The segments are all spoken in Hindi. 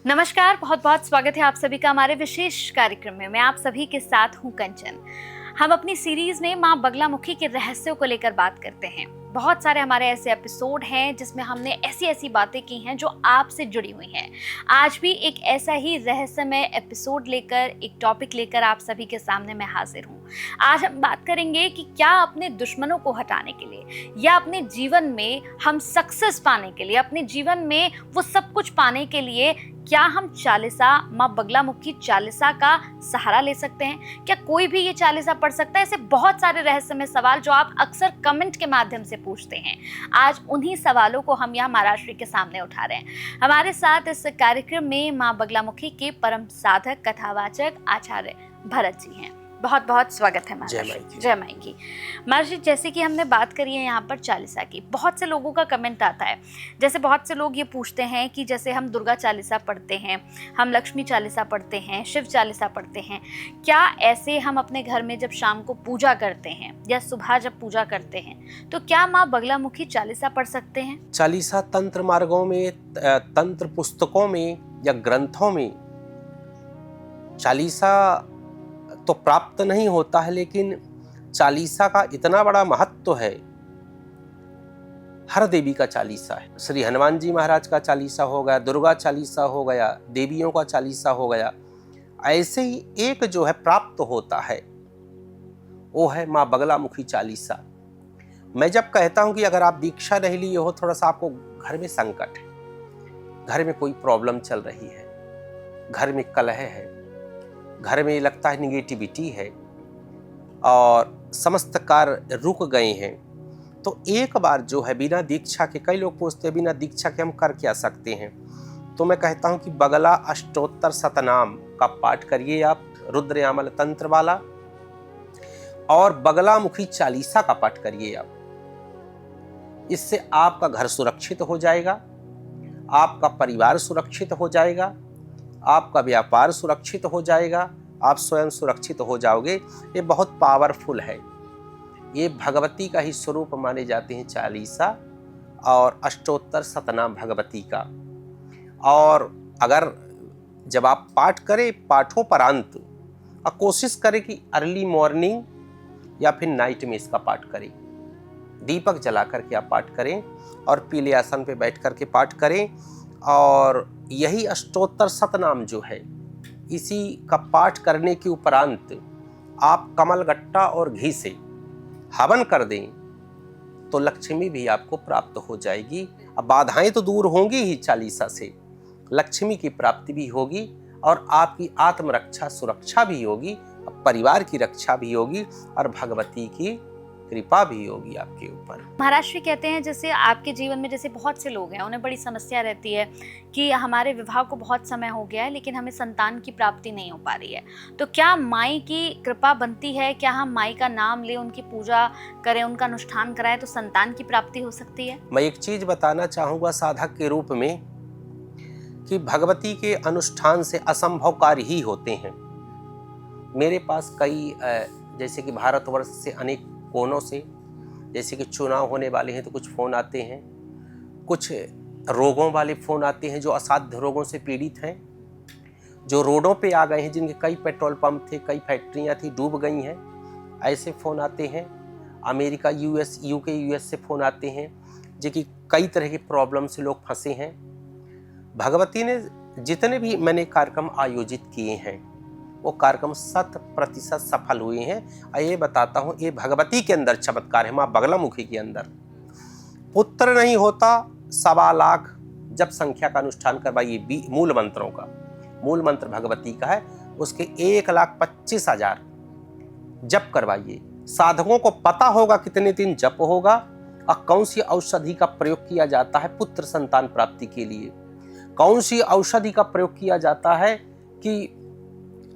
नमस्कार, बहुत बहुत स्वागत है आप सभी का हमारे विशेष कार्यक्रम में। मैं आप सभी के साथ हूं कंचन। हम अपनी सीरीज में मां बगलामुखी के रहस्यों को लेकर बात करते हैं। बहुत सारे हमारे ऐसे एपिसोड हैं जिसमें हमने ऐसी ऐसी बातें की हैं जो आपसे जुड़ी हुई हैं। आज भी एक ऐसा ही रहस्यमय एपिसोड लेकर, एक टॉपिक लेकर आप सभी के सामने मैं हाजिर हूँ। आज हम बात करेंगे कि क्या अपने दुश्मनों को हटाने के लिए या अपने जीवन में हम सक्सेस पाने के लिए, अपने जीवन में वो सब कुछ पाने के लिए क्या हम चालीसा, मां बगलामुखी चालीसा का सहारा ले सकते हैं? क्या कोई भी ये चालीसा पढ़ सकता है? ऐसे बहुत सारे रहस्यमय सवाल जो आप अक्सर कमेंट के माध्यम से पूछते हैं, आज उन्हीं सवालों को हम यहाँ महाराष्ट्र के सामने उठा रहे हैं। हमारे साथ इस कार्यक्रम में मां बगलामुखी के परम साधक, कथावाचक आचार्य भरत जी हैं। बहुत बहुत स्वागत है महाराज। जय माई की। महाराज, जैसे कि हमने बात करी है यहाँ पर चालीसा की, बहुत से लोगों का कमेंट आता है। जैसे बहुत से लोग ये पूछते हैं कि जैसे हम दुर्गा चालीसा पढ़ते हैं, हम लक्ष्मी चालीसा पढ़ते हैं, शिव चालीसा पढ़ते हैं, क्या ऐसे हम अपने घर में जब शाम को पूजा करते हैं या सुबह जब पूजा करते हैं तो क्या माँ बगलामुखी चालीसा पढ़ सकते हैं? चालीसा तंत्र मार्गों में, तंत्र पुस्तकों में या ग्रंथों में चालीसा तो प्राप्त नहीं होता है, लेकिन चालीसा का इतना बड़ा महत्व है। हर देवी का चालीसा है। श्री हनुमान जी महाराज का चालीसा हो गया, दुर्गा चालीसा हो गया, देवियों का चालीसा हो गया। ऐसे ही एक जो है प्राप्त होता है, वो है माँ बगलामुखी चालीसा। मैं जब कहता हूं कि अगर आप दीक्षा नहीं लिए हो, थोड़ा सा आपको घर में संकट है, घर में कोई प्रॉब्लम चल रही है, घर में कलह है, घर में लगता है निगेटिविटी है और समस्त कार्य रुक गए हैं, तो एक बार जो है बिना दीक्षा के, कई लोग पूछते हैं बिना दीक्षा के हम कर क्या सकते हैं, तो मैं कहता हूं कि बगला अष्टोत्तर शतनाम का पाठ करिए आप, रुद्रयामल तंत्र वाला, और बगलामुखी चालीसा का पाठ करिए आप। इससे आपका घर सुरक्षित हो जाएगा, आपका परिवार सुरक्षित हो जाएगा, आपका व्यापार सुरक्षित हो जाएगा, आप स्वयं सुरक्षित हो जाओगे। ये बहुत पावरफुल है। ये भगवती का ही स्वरूप माने जाते हैं चालीसा और अष्टोत्तर शतनाम भगवती का। और अगर जब आप पाठ करें, पाठोपरांत और कोशिश करें कि अर्ली मॉर्निंग या फिर नाइट में इसका पाठ करें, दीपक जला करके आप पाठ करें और पीले आसन पे बैठ करके पाठ करें। और यही अष्टोत्तर शतनाम जो है, इसी का पाठ करने के उपरांत आप कमल गट्टा और घी से हवन कर दें तो लक्ष्मी भी आपको प्राप्त हो जाएगी। अब बाधाएं तो दूर होंगी ही चालीसा से, लक्ष्मी की प्राप्ति भी होगी और आपकी आत्मरक्षा सुरक्षा भी होगी, परिवार की रक्षा भी होगी और भगवती की कृपा भी होगी आपके ऊपर। महाराष्ट्र कहते हैं जैसे आपके जीवन में जैसे बहुत से लोग हैं, उन्हें बड़ी समस्या रहती है कि हमारे विवाह को बहुत समय हो गया है लेकिन हमें संतान की प्राप्ति नहीं हो पा रही है, तो क्या माई की कृपा बनती है? क्या हम माई का नाम लें, उनकी पूजा करें, उनका अनुष्ठान कराएं तो संतान की प्राप्ति हो सकती है? मैं एक चीज बताना चाहूंगा साधक के रूप में कि भगवती के अनुष्ठान से असंभव कार्य ही होते हैं। मेरे पास कई जैसे कि भारतवर्ष से अनेक कोनों से, जैसे कि चुनाव होने वाले हैं तो कुछ फ़ोन आते हैं, कुछ रोगों वाले फ़ोन आते हैं जो असाध्य रोगों से पीड़ित हैं, जो रोडों पे आ गए हैं, जिनके कई पेट्रोल पंप थे, कई फैक्ट्रियां थी, डूब गई हैं, ऐसे फ़ोन आते हैं। अमेरिका, यूएस, यूएस से फ़ोन आते हैं, जो कि कई तरह की प्रॉब्लम से लोग फंसे हैं। भगवती ने जितने भी मैंने कार्यक्रम आयोजित किए हैं वो कार्यक्रम 100% सफल हुए हैं। और ये बताता हूँ, ये भगवती के अंदर चमत्कार है, माँ बगलामुखी के अंदर। पुत्र नहीं होता 1.25 लाख जब संख्या का अनुष्ठान करवाइए, मूल मंत्रों का, मूल मंत्र भगवती का है, उसके 1,25,000 जप करवाइए। साधकों को पता होगा कितने दिन जप होगा और कौन सी औषधि का प्रयोग किया जाता है पुत्र संतान प्राप्ति के लिए, कौन सी औषधि का प्रयोग किया जाता है कि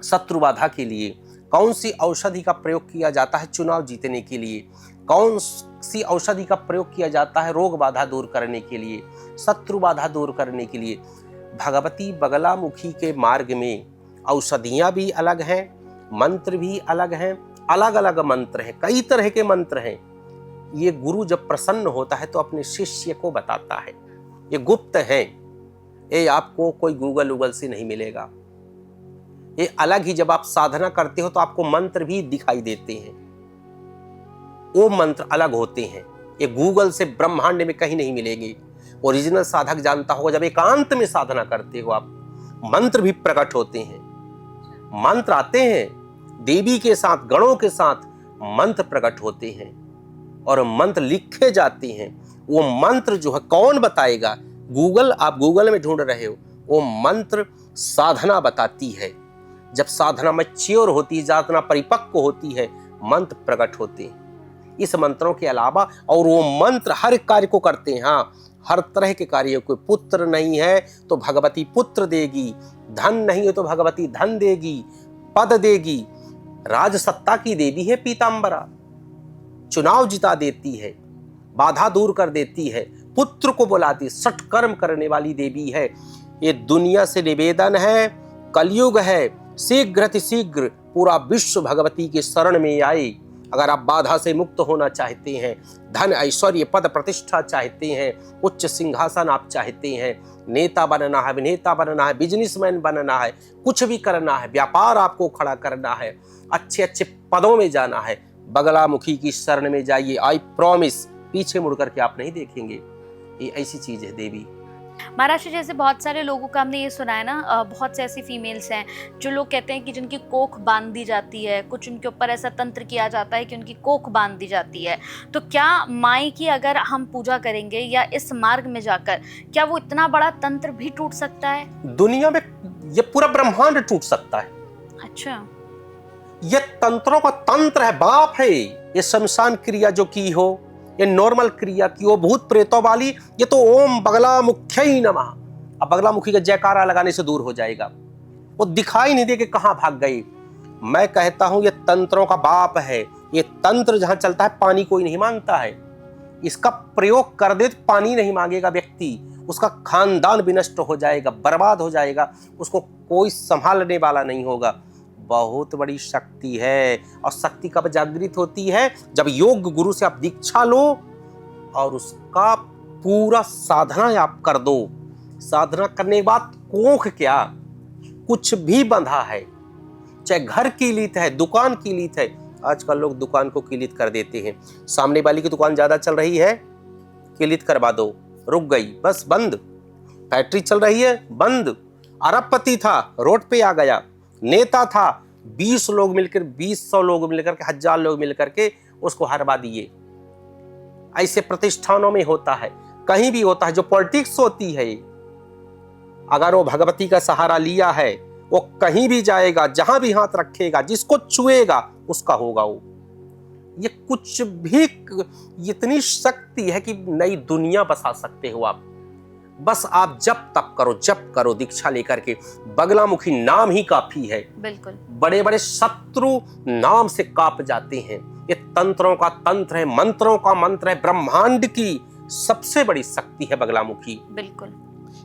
शत्रु बाधा के लिए, कौन सी औषधि का प्रयोग किया जाता है चुनाव जीतने के लिए, कौन सी औषधि का प्रयोग किया जाता है रोग बाधा दूर करने के लिए, शत्रु बाधा दूर करने के लिए। भगवती बगलामुखी के मार्ग में औषधियां भी अलग हैं, मंत्र भी अलग हैं, अलग अलग मंत्र हैं, कई तरह के मंत्र हैं। ये गुरु जब प्रसन्न होता है तो अपने शिष्य को बताता है, ये गुप्त है, ये आपको कोई गूगल से नहीं मिलेगा। ये अलग ही, जब आप साधना करते हो तो आपको मंत्र भी दिखाई देते हैं, वो मंत्र अलग होते हैं। ये गूगल से ब्रह्मांड में कहीं नहीं मिलेंगे। ओरिजिनल साधक जानता होगा, जब एकांत में साधना करते हो आप, मंत्र भी प्रकट होते हैं, मंत्र आते हैं देवी के साथ, गणों के साथ मंत्र प्रकट होते हैं और मंत्र लिखे जाते हैं। वो मंत्र जो है कौन बताएगा? आप गूगल में ढूंढ रहे हो, वो मंत्र साधना बताती है। जब साधना मैच्योर होती है, साधना परिपक्व होती है, मंत्र प्रकट होते हैं। इस मंत्रों के अलावा और वो मंत्र हर कार्य को करते हैं। हाँ, हर तरह के कार्य को, पुत्र नहीं है तो भगवती पुत्र देगी, धन नहीं है तो भगवती धन देगी, पद देगी। राज सत्ता की देवी है पीतांबरा, चुनाव जिता देती है, बाधा दूर कर देती है, पुत्र को बुलाती, सत्कर्म करने वाली देवी है। ये दुनिया से निवेदन है, कलयुग है, शीघ्र पूरा विश्व भगवती के शरण में आए। अगर आप बाधा से मुक्त होना चाहते हैं, धन ऐश्वर्य पद प्रतिष्ठा चाहते हैं, उच्च सिंहासन आप चाहते हैं, नेता बनना है, अभिनेता बनना है, बिजनेसमैन बनना है, कुछ भी करना है, व्यापार आपको खड़ा करना है, अच्छे अच्छे पदों में जाना है, बगलामुखी की शरण में जाइए। आई प्रॉमिस, पीछे मुड़ करके आप नहीं देखेंगे। ये ऐसी चीज है देवी। महाराज, जैसे बहुत सारे लोगों का हमने ये सुना है ना, बहुत से ऐसी फीमेल्स हैं जो लोग कहते हैं कि जिनकी कोख बांध दी जाती है, कुछ उनके ऊपर ऐसा तंत्र किया जाता है कि उनकी कोख बांध दी जाती है। तो क्या माई की अगर हम पूजा करेंगे या इस मार्ग में जाकर, क्या वो इतना बड़ा तंत्र भी टूट सकता है? दुनिया में ये पूरा ब्रह्मांड टूट सकता है। अच्छा, ये तंत्रों का तंत्र है, बाप है। ये शमशान क्रिया जो की हो, ये नॉर्मल क्रिया की हो, भूत प्रेतों वाली, ये तो ओम बगलामुख्यै नमः। अब बगलामुखी का जयकारा लगाने से दूर हो जाएगा, वो दिखाई नहीं दे कि कहां भाग गई। मैं कहता हूं ये तंत्रों का बाप है। ये तंत्र जहां चलता है पानी कोई नहीं मांगता है। इसका प्रयोग कर दे तो पानी नहीं मांगेगा व्यक्ति, उसका खानदान विनष्ट हो जाएगा, बर्बाद हो जाएगा, उसको कोई संभालने वाला नहीं होगा। बहुत बड़ी शक्ति है। और शक्ति कब जागृत होती है? जब योग गुरु से आप दीक्षा लो और उसका पूरा साधना आप कर दो। साधना करने के बाद कोख क्या, कुछ भी बंधा है, चाहे घर की लीत है, दुकान की लीत है। आजकल लोग दुकान को किलित कर देते हैं। सामने वाली की दुकान ज्यादा चल रही है, किलित करवा दो, रुक गई, बस बंद। फैक्ट्री चल रही है, बंद। अरबपति था, रोड पे आ गया। नेता था, 20 लोग मिलकर, 200 लोग मिलकर के, 1000 लोग मिलकर के उसको हरवा दिए। ऐसे प्रतिष्ठानों में होता है, कहीं भी होता है। जो पॉलिटिक्स होती है, अगर वो भगवती का सहारा लिया है, वो कहीं भी जाएगा, जहां भी हाथ रखेगा, जिसको छुएगा उसका होगा। वो ये कुछ भी, इतनी शक्ति है कि नई दुनिया बसा सकते हो आप। बस आप जप करो दीक्षा लेकर के। बगलामुखी नाम ही काफी है। बिल्कुल। बड़े बड़े शत्रु नाम से कांप जाते हैं। ये तंत्रों का तंत्र है, मंत्रों का मंत्र है। ब्रह्मांड की सबसे बड़ी शक्ति है बगलामुखी। बिल्कुल।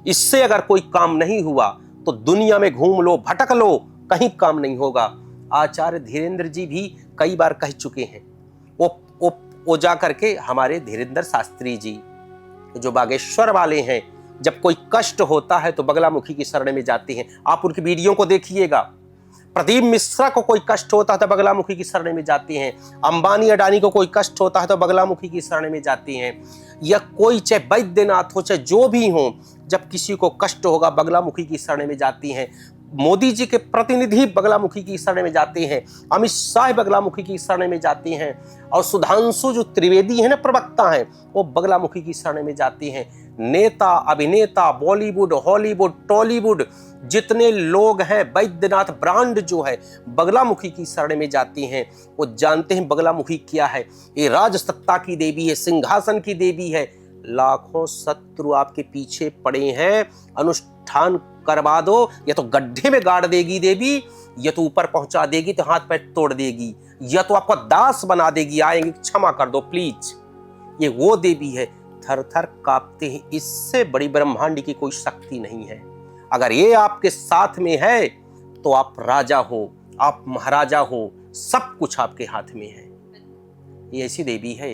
इससे अगर कोई काम नहीं हुआ तो दुनिया में घूम लो, भटक लो, कहीं काम नहीं होगा। आचार्य धीरेन्द्र जी भी कई बार कह चुके हैं। वो जा करके, हमारे धीरेन्द्र शास्त्री जी जो बागेश्वर वाले हैं, जब कोई कष्ट होता है तो बगलामुखी की शरण में जाते हैं। आप उनकी वीडियो को देखिएगा। प्रदीप मिश्रा को कोई कष्ट होता है तो बगलामुखी की शरण में जाते हैं। अंबानी अडानी को कोई कष्ट होता है तो बगलामुखी की शरण में जाते हैं। या कोई, चाहे वैद्यनाथ हो, चाहे जो भी हो, जब किसी को कष्ट होगा बगलामुखी की शरण में जाती हैं। मोदी जी के प्रतिनिधि बगलामुखी की शरण में जाते हैं। अमित शाह बगलामुखी की शरण में जाते हैं। और सुधांशु जो त्रिवेदी है ना, प्रवक्ता हैं, वो बगलामुखी की शरण में जाते हैं। नेता, अभिनेता, बॉलीवुड, हॉलीवुड, टॉलीवुड, जितने लोग हैं, वैद्यनाथ ब्रांड जो है, बगलामुखी की शरण में जाते हैं। वो जानते हैं बगलामुखी क्या है। ये राजसत्ता की देवी है, सिंहासन की देवी है। लाखों शत्रु आपके पीछे पड़े हैं, अनुष्ठान करवा दो। या तो गड्ढे में गाड़ देगी देवी, या तो ऊपर पहुंचा देगी तो हाथ पैर तोड़ देगी, या तो आपका दास बना देगी। आएंगे, क्षमा कर दो प्लीज। ये वो देवी है, थर थर कांपते हैं। इससे बड़ी ब्रह्मांड की कोई शक्ति नहीं है। अगर ये आपके साथ में है तो आप राजा हो, आप महाराजा हो, सब कुछ आपके हाथ में है। ये ऐसी देवी है।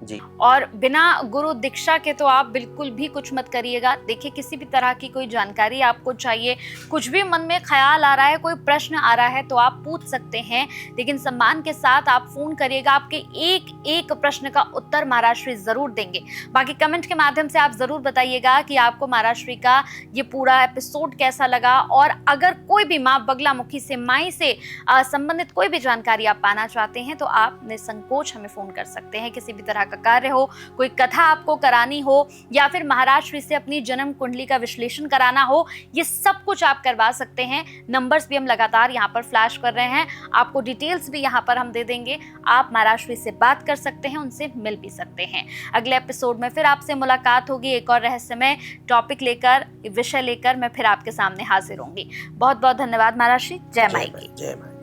जी। और बिना गुरु दीक्षा के तो आप बिल्कुल भी कुछ मत करिएगा। देखिए, किसी भी तरह की कोई जानकारी आपको चाहिए, कुछ भी मन में ख्याल आ रहा है, कोई प्रश्न आ रहा है तो आप पूछ सकते हैं, लेकिन सम्मान के साथ आप फोन करिएगा। आपके एक एक प्रश्न का उत्तर महाराष्ट्री जरूर देंगे। बाकी कमेंट के माध्यम से आप जरूर बताइएगा कि आपको महाराष्ट्री का ये पूरा एपिसोड कैसा लगा, और अगर कोई भी माँ बगलामुखी से, माई से संबंधित कोई भी जानकारी आप पाना चाहते हैं तो आप निसंकोच हमें फोन कर सकते हैं। किसी भी तरह का कार्य हो, कोई कथा आपको करानी हो, या फिर महाराष्ट्री से अपनी जन्म कुंडली का विश्लेषण कराना हो, ये सब कुछ आप करवा सकते हैं। नंबर्स भी हम लगातार यहाँ पर फ्लैश कर रहे हैं, आपको डिटेल्स भी यहाँ पर हम दे देंगे। आप महाराष्ट्री से बात कर सकते हैं, उनसे मिल भी सकते हैं। अगले एपिसोड में फिर आपसे मुलाकात होगी, एक और रहस्यमय टॉपिक लेकर, विषय लेकर मैं फिर आपके सामने हाजिर होंगी। बहुत बहुत धन्यवाद महाराष्ट्री। जय माई की। जय माई।